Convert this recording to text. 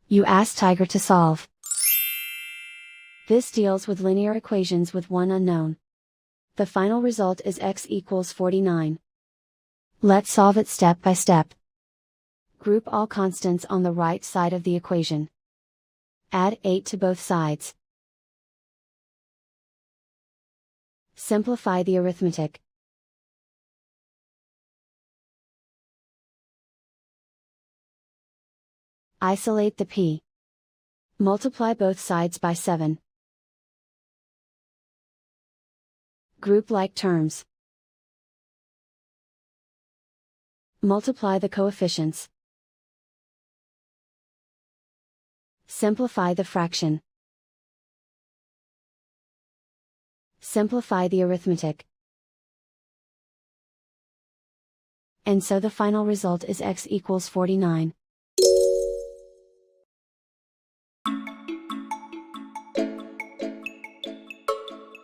You ask Tiger to solve. This deals with linear equations with one unknown. The final result is x equals 49. Let's solve it step by step. Group all constants on the right side of the equation. Add 8 to both sides. Simplify the arithmetic. Isolate the p. Multiply both sides by 7. Group like terms. Multiply the coefficients. Simplify the fraction. Simplify the arithmetic. And so the final result is x equals 49.